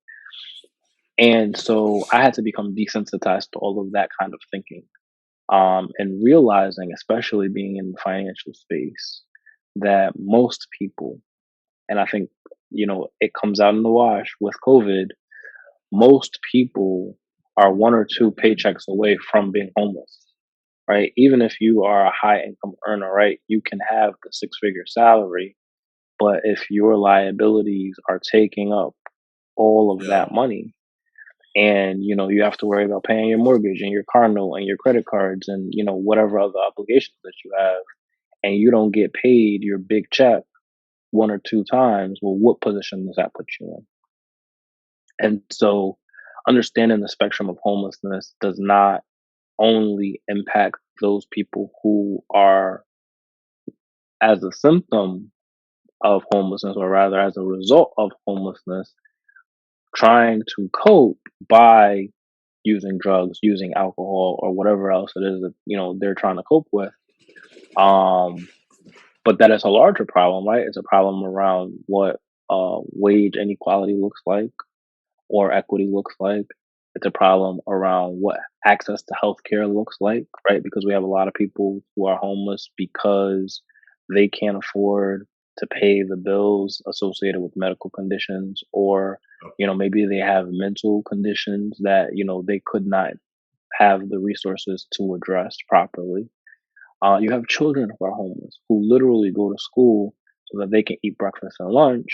And so I had to become desensitized to all of that kind of thinking, and realizing, especially being in the financial space, that most people, and I think it comes out in the wash with COVID, most people are one or two paychecks away from being homeless, right? Even if you are a high income earner, right, you can have the six-figure salary, but if your liabilities are taking up all of Yeah. that money, and you have to worry about paying your mortgage and your car note and your credit cards and whatever other obligations that you have, and you don't get paid your big check one or two times, well, what position does that put you in? And so understanding the spectrum of homelessness does not only impact those people who are as a symptom of homelessness, or rather as a result of homelessness, trying to cope by using drugs, using alcohol, or whatever else it is that they're trying to cope with. Um, but that is a larger problem, right? It's a problem around what wage inequality looks like or equity looks like. It's a problem around what access to healthcare looks like, right? Because we have a lot of people who are homeless because they can't afford to pay the bills associated with medical conditions, or maybe they have mental conditions that they could not have the resources to address properly. You have children who are homeless who literally go to school so that they can eat breakfast and lunch,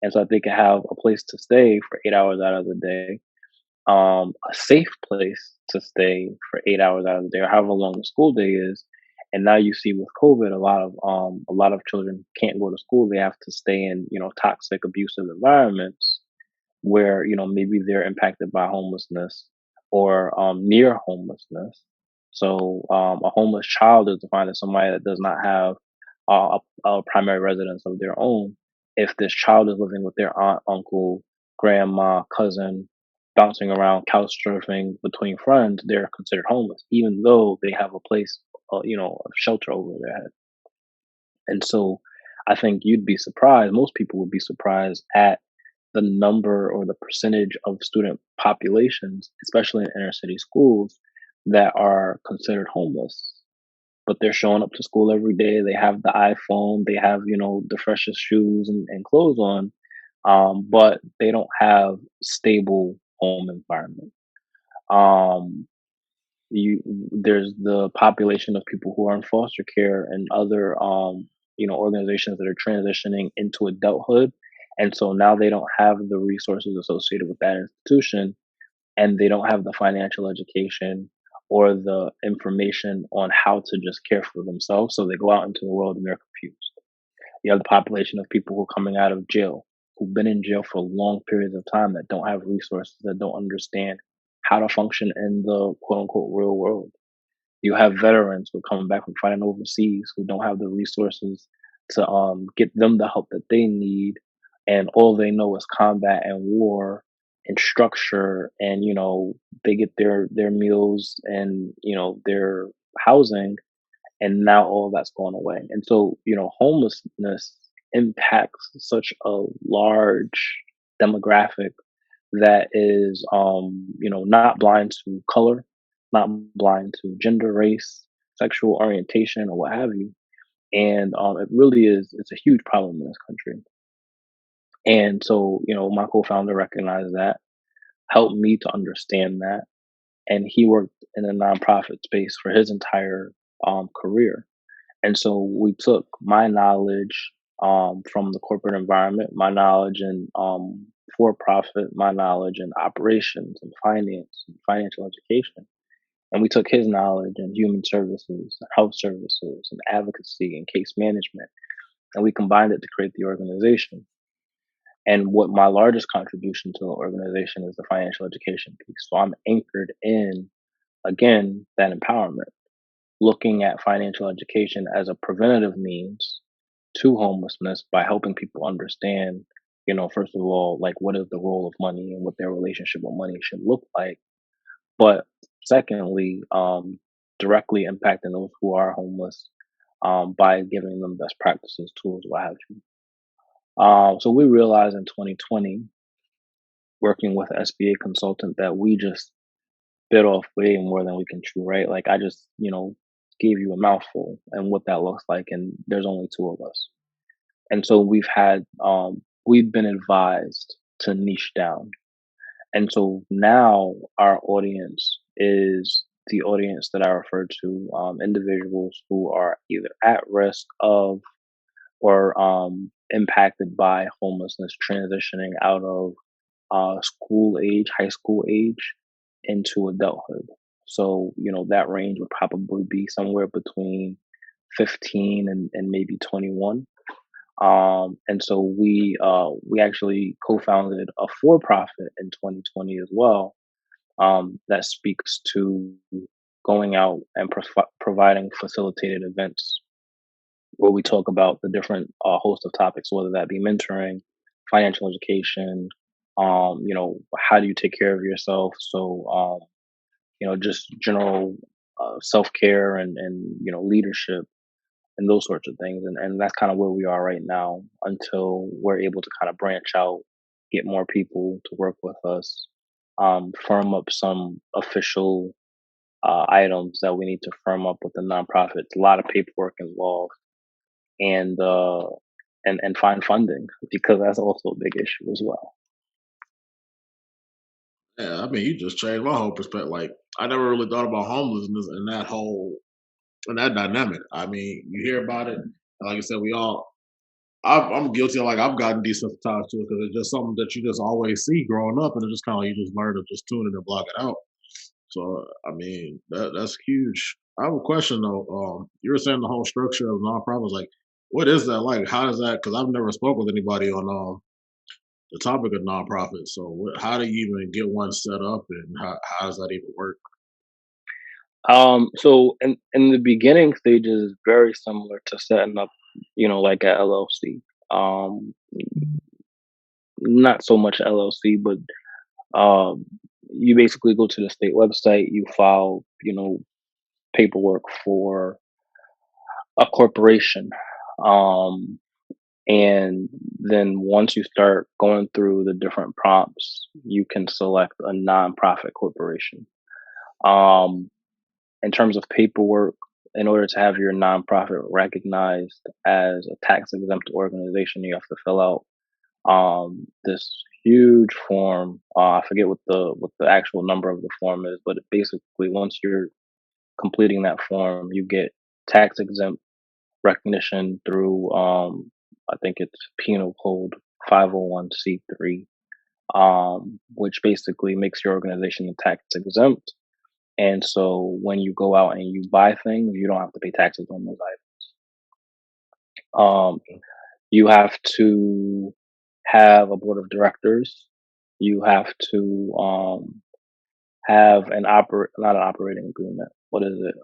and so that they can have a place to stay for 8 hours out of the day, a safe place to stay for 8 hours out of the day, or however long the school day is. And now you see with COVID, a lot of children can't go to school. They have to stay in toxic, abusive environments where maybe they're impacted by homelessness or near homelessness. So a homeless child is defined as somebody that does not have a primary residence of their own. If this child is living with their aunt, uncle, grandma, cousin, bouncing around, couch surfing between friends, they're considered homeless, even though they have a place, of shelter over their head. And so I think you'd be surprised, most people would be surprised at the number or the percentage of student populations, especially in inner city schools, that are considered homeless. But they're showing up to school every day. They have the iPhone, they have, the freshest shoes and clothes on, but they don't have stable home environment. Um, you There's the population of people who are in foster care and other organizations that are transitioning into adulthood, and so now they don't have the resources associated with that institution, and they don't have the financial education or the information on how to just care for themselves, so they go out into the world and they're confused. You have the population of people who are coming out of jail, who've been in jail for long periods of time, that don't have resources, that don't understand how to function in the quote unquote real world. You have veterans who are coming back from fighting overseas who don't have the resources to get them the help that they need, and all they know is combat and war and structure, and they get their meals and their housing, and now all that's gone away. And so homelessness impacts such a large demographic that is not blind to color, not blind to gender, race, sexual orientation, or what have you. And it really is, it's a huge problem in this country. And so my co-founder recognized that, helped me to understand that, and he worked in a nonprofit space for his entire career. And so we took my knowledge from the corporate environment, my knowledge in for profit, my knowledge in operations and finance and financial education. And we took his knowledge in human services, and health services, and advocacy and case management, and we combined it to create the organization. And what my largest contribution to the organization is the financial education piece. So I'm anchored in, again, that empowerment, looking at financial education as a preventative means to homelessness by helping people understand, first of all, like what is the role of money and what their relationship with money should look like. But secondly, directly impacting those who are homeless by giving them best practices, tools, what have you. So we realized in 2020, working with an SBA consultant, that we just bit off way more than we can chew, right? Like I just, gave you a mouthful and what that looks like, and there's only two of us. And so we've been advised to niche down. And so now our audience is the audience that I refer to, individuals who are either at risk of or impacted by homelessness, transitioning out of school age, high school age, into adulthood. So, that range would probably be somewhere between 15 and maybe 21. And so we actually co-founded a for-profit in 2020 as well, that speaks to going out and providing facilitated events where we talk about the different host of topics, whether that be mentoring, financial education, how do you take care of yourself? So, just general self care and leadership and those sorts of things. And that's kind of where we are right now until we're able to kind of branch out, get more people to work with us, firm up some official items that we need to firm up with the nonprofits. A lot of paperwork involved, and and find funding because that's also a big issue as well. Yeah, I mean, you just changed my whole perspective. Like, I never really thought about homelessness and that whole and that dynamic. I mean, you hear about it, and like I said, we all. I'm guilty of like I've gotten desensitized to it because it's just something that you just always see growing up, and it's just kind of like you just learn to just tune it and block it out. So I mean, that's huge. I have a question though. You were saying the whole structure of nonprofits, like, what is that like? How does that? Because I've never spoke with anybody on the topic of nonprofits. So how do you even get one set up, and how does that even work? So in the beginning stages, very similar to setting up, like a LLC. Um, Not so much LLC, but um, you basically go to the state website, you file, paperwork for a corporation. Um, and then once you start going through the different prompts, you can select a nonprofit corporation. Um, in terms of paperwork, in order to have your nonprofit recognized as a tax exempt organization, you have to fill out this huge form. I forget what the actual number of the form is, but basically, once you're completing that form, you get tax exempt recognition through I think it's Penal Code 501(c)(3), which basically makes your organization tax exempt. And so when you go out and you buy things, you don't have to pay taxes on those items. You have to have a board of directors. You have to have an not an operating agreement. What is it?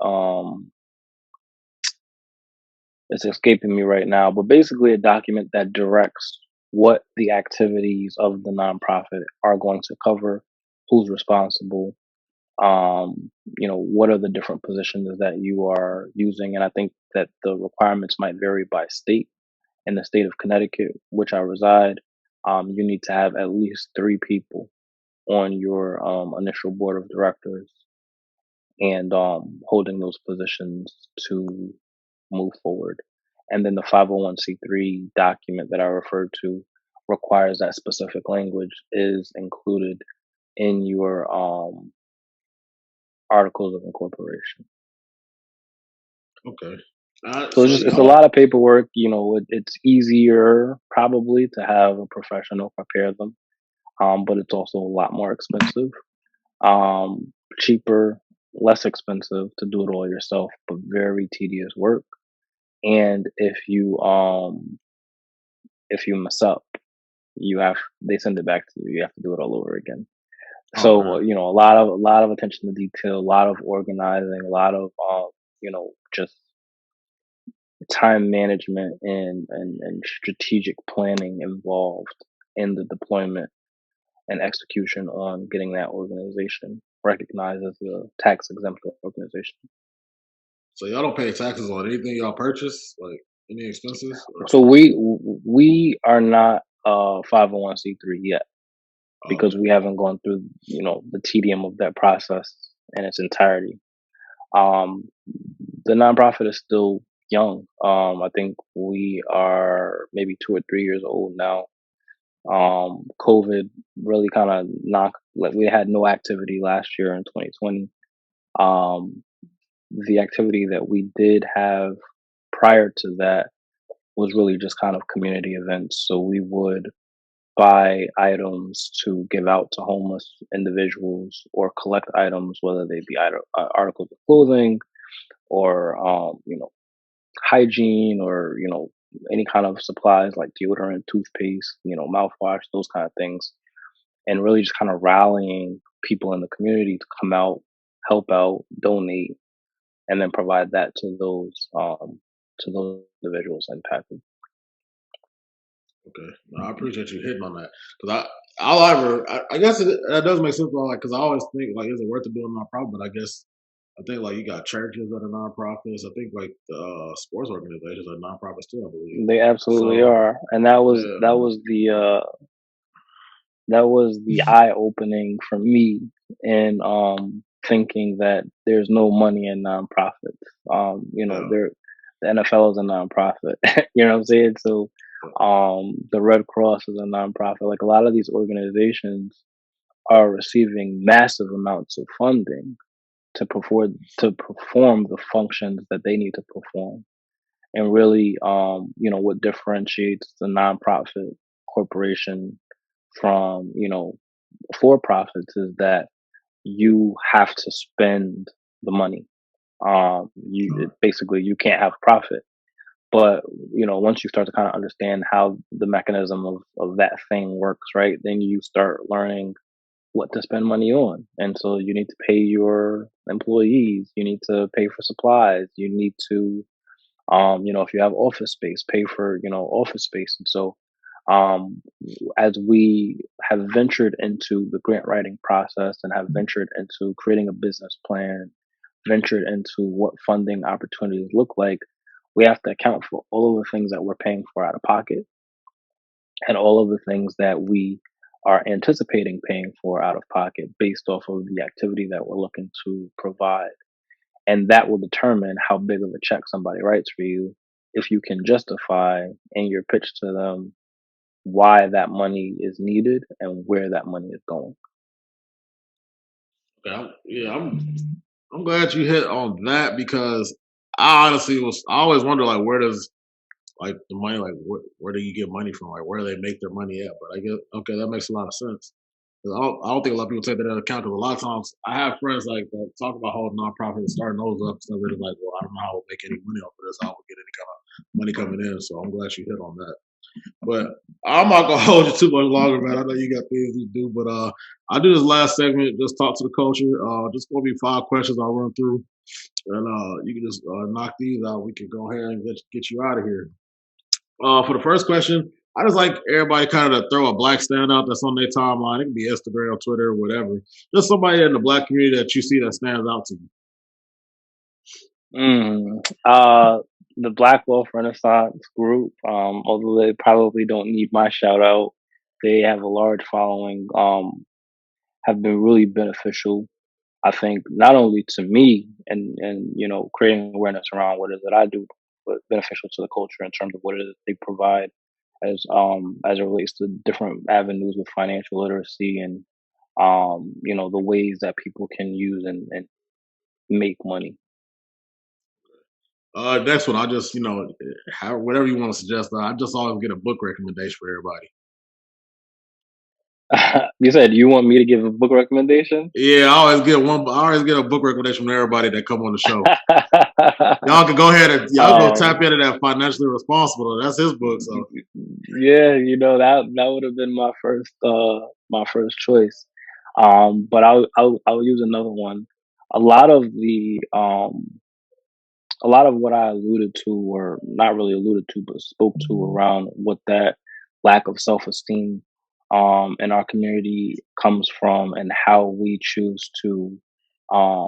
It's escaping me right now, but basically a document that directs what the activities of the nonprofit are going to cover, who's responsible, what are the different positions that you are using. And I think that the requirements might vary by state. In the state of Connecticut, which I reside, you need to have at least three people on your initial board of directors and holding those positions to move forward. And then the 501(c)(3) document that I referred to requires that specific language is included in your articles of incorporation. Okay. So So it's a y'all lot of paperwork. It's easier probably to have a professional prepare them, but it's also a lot more expensive. Cheaper, less expensive to do it all yourself, but very tedious work. And if you mess up, they send it back to you. You have to do it all over again. okay. So a lot of attention to detail, a lot of organizing, a lot of just time management and strategic planning involved in the deployment and execution on getting that organization recognized as a tax exempt organization. So y'all don't pay taxes on anything y'all purchase, like any expenses, or So we are not 501(c)(3) yet because okay, we haven't gone through the tedium of that process in its entirety. Um, the nonprofit is still young. I think we are maybe 2 or 3 years old now. COVID really kind of knocked. Like we had no activity last year in 2020. Um, the activity that we did have prior to that was really just kind of community events. So we would buy items to give out to homeless individuals or collect items, whether they be articles of clothing or, hygiene or, any kind of supplies like deodorant, toothpaste, mouthwash, those kind of things. And really just kind of rallying people in the community to come out, help out, donate, and then provide that to those individuals impacted. okay. No, I appreciate you hitting on that because I guess that does make sense. Like, because I always think like, is it worth it doing a nonprofit? But I guess I think like you got churches that are nonprofits. I think like the sports organizations are nonprofits too. I believe. They absolutely So are, and that was yeah, the eye opening for me in thinking that there's no money in nonprofits. yeah, The NFL is a nonprofit. You know what I'm saying? So the Red Cross is a nonprofit. Like a lot of these organizations are receiving massive amounts of funding to perform the functions that they need to perform. And really, what differentiates the nonprofit corporation from for profits is that you have to spend the money. Basically you can't have profit. But once you start to kind of understand how the mechanism of that thing works, right? Then you start learning what to spend money on. And so you need to pay your employees, you need to pay for supplies, you need to if you have office space, pay for, office space. And so um, as we have ventured into the grant writing process and have ventured into creating a business plan, ventured into what funding opportunities look like, we have to account for all of the things that we're paying for out of pocket and all of the things that we are anticipating paying for out of pocket based off of the activity that we're looking to provide. And that will determine how big of a check somebody writes for you if you can justify in your pitch to them why that money is needed and where that money is going. I'm glad you hit on that because I honestly I always wonder like where does like the money like where do you get money from, like where do they make their money at? But I get okay, that makes a lot of sense. 'Cause I don't think a lot of people take that into account because a lot of times I have friends like that talk about holding nonprofits and starting those up. So they're like, well, I don't know how we'll make any money off of this. How we'll get any kind of money coming in. So I'm glad you hit on that. But I'm not gonna hold you too much longer, man. I know you got things to do, but I do this last segment, just talk to the culture. Just gonna be 5 questions I'll run through, and you can just knock these out. We can go ahead and get you out of here. For the first question, I just like everybody kind of to throw a black standout that's on their timeline. It can be Instagram, Twitter, whatever. Just somebody in the black community that you see that stands out to you. Mm. Uh, the Black Wealth Renaissance group, although they probably don't need my shout out, they have a large following, have been really beneficial. I think not only to me and creating awareness around what it is that I do, but beneficial to the culture in terms of what it is they provide as it relates to different avenues with financial literacy and the ways that people can use and make money. Next one, I just whatever you want to suggest. I just always get a book recommendation for everybody. You said you want me to give a book recommendation? Yeah, I always get one. I always get a book recommendation from everybody that come on the show. Y'all can go ahead and y'all go um, tap into that financially responsible. That's his book. So yeah, that would have been my first choice. But I'll use another one. A lot of the a lot of what I alluded to, or not really alluded to, but spoke to around what that lack of self esteem in our community comes from, and how we choose to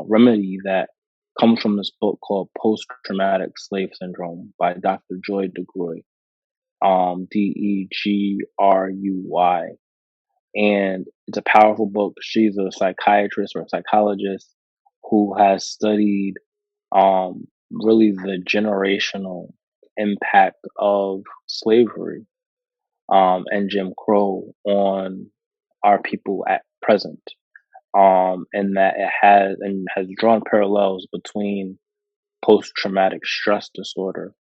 remedy that, comes from this book called Post Traumatic Slave Syndrome by Dr. Joy Degroy, Degruy. And it's a powerful book. She's a psychiatrist or a psychologist who has studied really the generational impact of slavery and Jim Crow on our people at present. And that it has drawn parallels between post traumatic stress disorder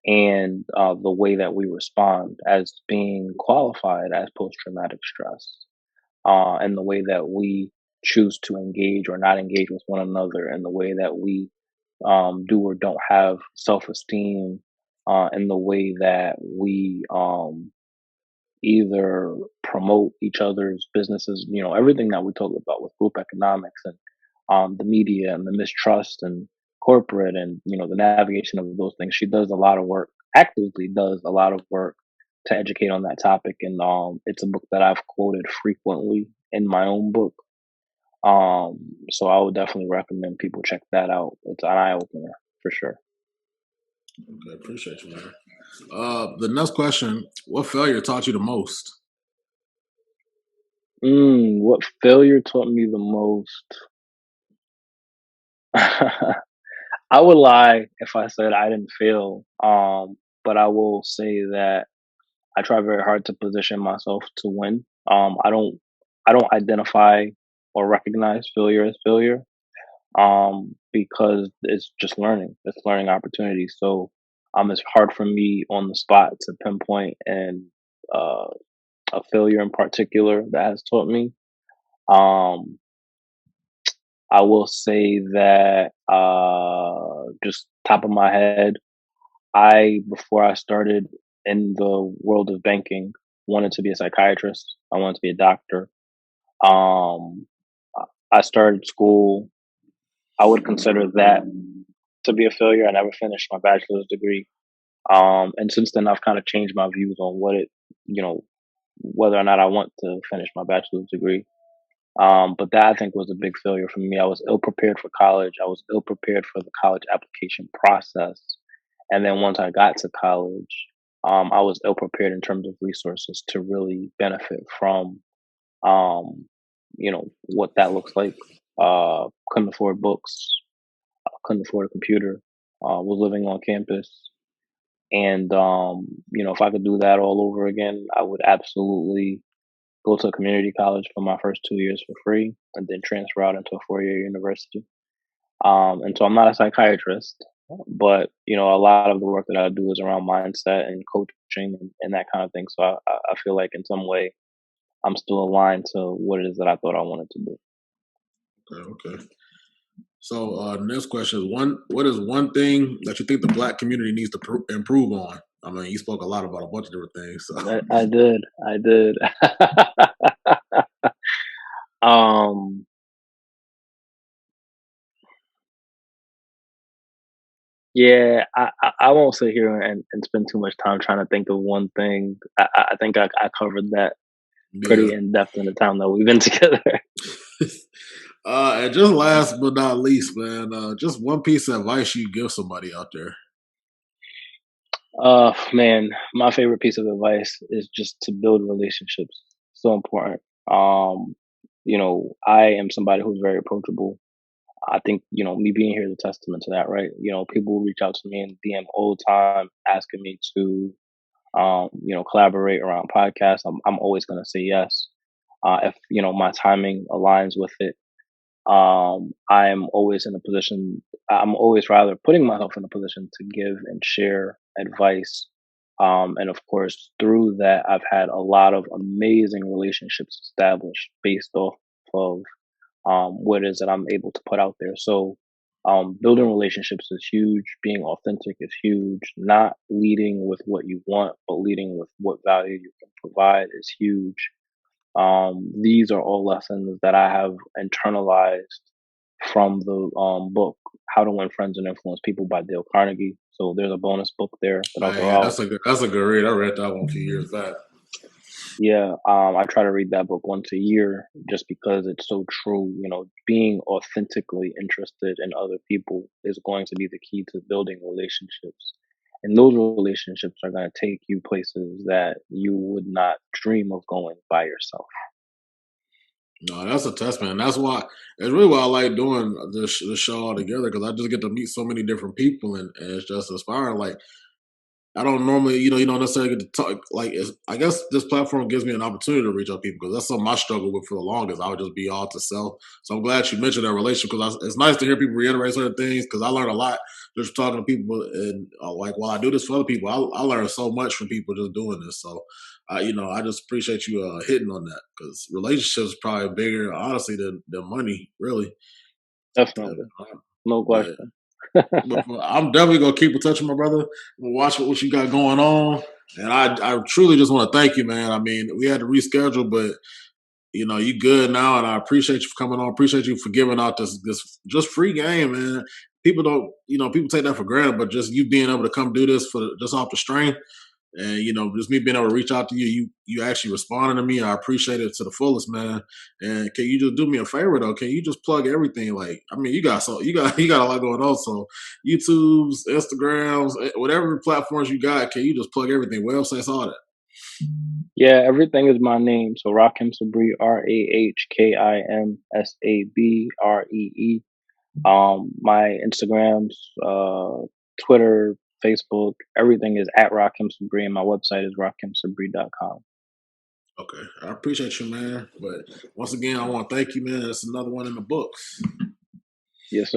and the way that we respond as being qualified as post traumatic stress, and the way that we choose to engage or not engage with one another, and the way that we do or don't have self esteem, and the way that we either promote each other's businesses, everything that we talk about with group economics and the media and the mistrust and corporate and, the navigation of those things. She does a lot of work, actively does a lot of work to educate on that topic. And it's a book that I've quoted frequently in my own book. Um, so I would definitely recommend people check that out. It's an eye opener for sure. Okay, appreciate you, man. The next question: what failure taught you the most? What failure taught me the most? I would lie if I said I didn't fail. But I will say that I try very hard to position myself to win. I don't identify or recognize failure as failure. Because it's just learning. It's learning opportunities. So it's hard for me on the spot to pinpoint and uh a failure in particular that has taught me. Um I will say that just top of my head, I before I started in the world of banking wanted to be a psychiatrist. I wanted to be a doctor. Um I started school. I would consider that to be a failure. I never finished my bachelor's degree. And since then, I've kind of changed my views on you know, whether or not I want to finish my bachelor's degree. But that I think was a big failure for me. I was ill prepared for college. I was ill prepared for the college application process. And then once I got to college, I was ill prepared in terms of resources to really benefit from, um, what that looks like. Couldn't afford books, couldn't afford a computer, was living on campus. And, if I could do that all over again, I would absolutely go to a community college for my first 2 years for free and then transfer out into a 4 year university. And so I'm not a psychiatrist, but, a lot of the work that I do is around mindset and coaching and that kind of thing. So I feel like in some way I'm still aligned to what it is that I thought I wanted to do. Okay, okay. So, next question is one: what is one thing that you think the Black community needs to improve on? I mean, you spoke a lot about a bunch of different things. So, I did. I did. um, Yeah, I won't sit here and spend too much time trying to think of one thing. I think I covered that yeah. pretty in depth in the time that we've been together. And just last but not least, man, just one piece of advice you give somebody out there. Man, my favorite piece of advice is just to build relationships. So important. I am somebody who's very approachable. I think, me being here is a testament to that, right? People will reach out to me in DM all the time asking me to collaborate around podcasts. I'm always going to say yes. If, my timing aligns with it, I'm always rather putting myself in a position to give and share advice. And of course, through that, I've had a lot of amazing relationships established based off of what it is that I'm able to put out there. So, building relationships is huge. Being authentic is huge. Not leading with what you want, but leading with what value you can provide is huge. These are all lessons that I have internalized from the book "How to Win Friends and Influence People" by Dale Carnegie. So there's a bonus book there that I'll throw Yeah, out. that's a good read. I read that one a few years back. Yeah, I try to read that book once a year just because it's so true. Being authentically interested in other people is going to be the key to building relationships. And those relationships are going to take you places that you would not dream of going by yourself. No, that's a testament. And that's why it's really why I like doing this show all together because I just get to meet so many different people and it's just inspiring. Like I don't normally, you don't necessarily get to talk. Like, I guess this platform gives me an opportunity to reach out people because that's something I struggled with for the longest. I would just be all to self. So I'm glad you mentioned that relationship because it's nice to hear people reiterate certain things because I learn a lot just talking to people. And like, while I do this for other people, I learn so much from people just doing this. So, I just appreciate you hitting on that because relationships probably bigger, honestly, than money, really. Definitely. No But question. but I'm definitely gonna keep in touch with my brother. We'll watch what you got going on. And I truly just want to thank you, man. I mean, we had to reschedule, but you good now, and I appreciate you for coming on. Appreciate you for giving out this just free game, man. People don't, people take that for granted, but just you being able to come do this for just off the strength. And just me being able to reach out to you actually responding to me. I appreciate it to the fullest, man. And can you just do me a favor though? Can you just plug everything? Like, I mean, you got a lot going on. So YouTube's, Instagrams, whatever platforms you got, can you just plug everything? Websites, all that. Yeah, everything is my name. So Rahkim Sabree, RAHKIM SABREE. My Instagrams, Twitter, Facebook, everything is at Rahkim Sabree, and my website is rahkimsabree.com. Okay, I appreciate you, man. But once again, I want to thank you, man. That's another one in the books. Yes, sir.